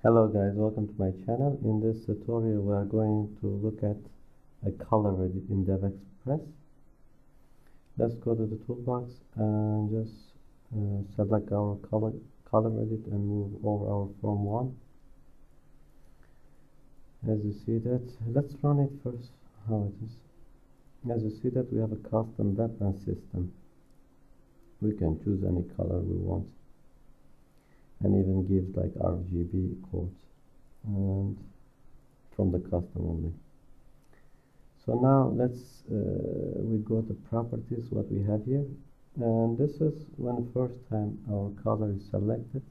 Hello guys, welcome to my channel. In this tutorial we are going to look at a color edit in DevExpress. Let's go to the toolbox and just select our color edit and move over our form 1. As you see that, let's run it first how it is. As you see that we have a custom webman system. We can choose any color we want and even give like RGB codes and from the custom only. So now let's we go to properties, what we have here, and this is when the first time our color is selected.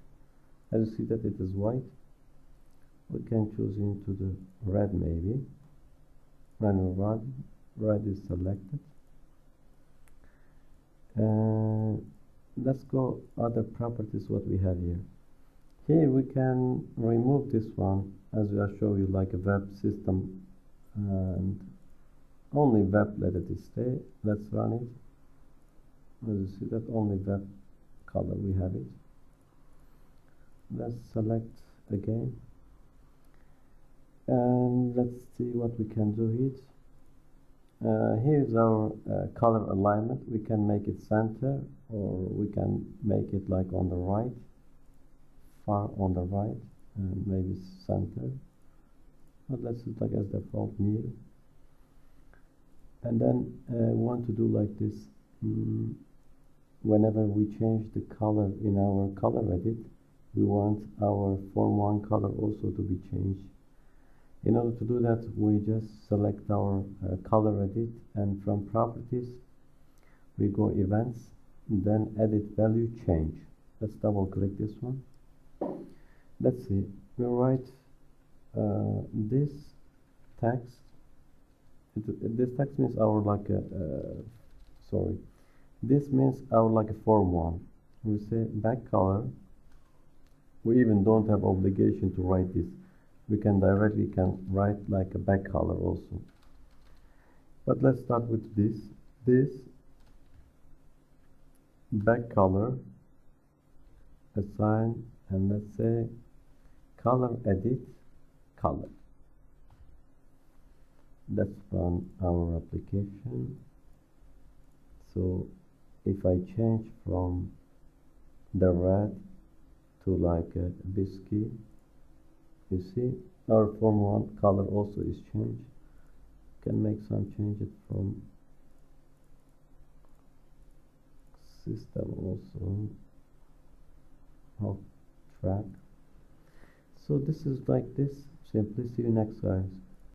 As you see that it is white, we can choose into the red maybe. When red is selected, and let's go other properties what we have here. Here we can remove this one, as I show you, like a web system, and only web let it stay. Let's run it. As you see that only web color we have it. Let's select again, and let's see what we can do here. Here's our color alignment. We can make it center, or we can make it like on the right, far on the right, and maybe center, but let's do like as default near. And then want to do like this. Whenever we change the color in our color edit, we want our form 1 color also to be changed. In order to do that, we just select our color edit, and from properties we go events, then edit value change. Let's double click this one. Let's see, we write this text. This text means our like a this means our like a form 1. We say back color. We even don't have obligation to write this. We can directly write like a back color also. But let's start with this back color assign, and let's say color edit color. Let's run our application. So if I change from the red to like a biscuit, you see our form 1 color also is changed. Can make some changes from system also. Track. So this is like this. Simply see you next guys.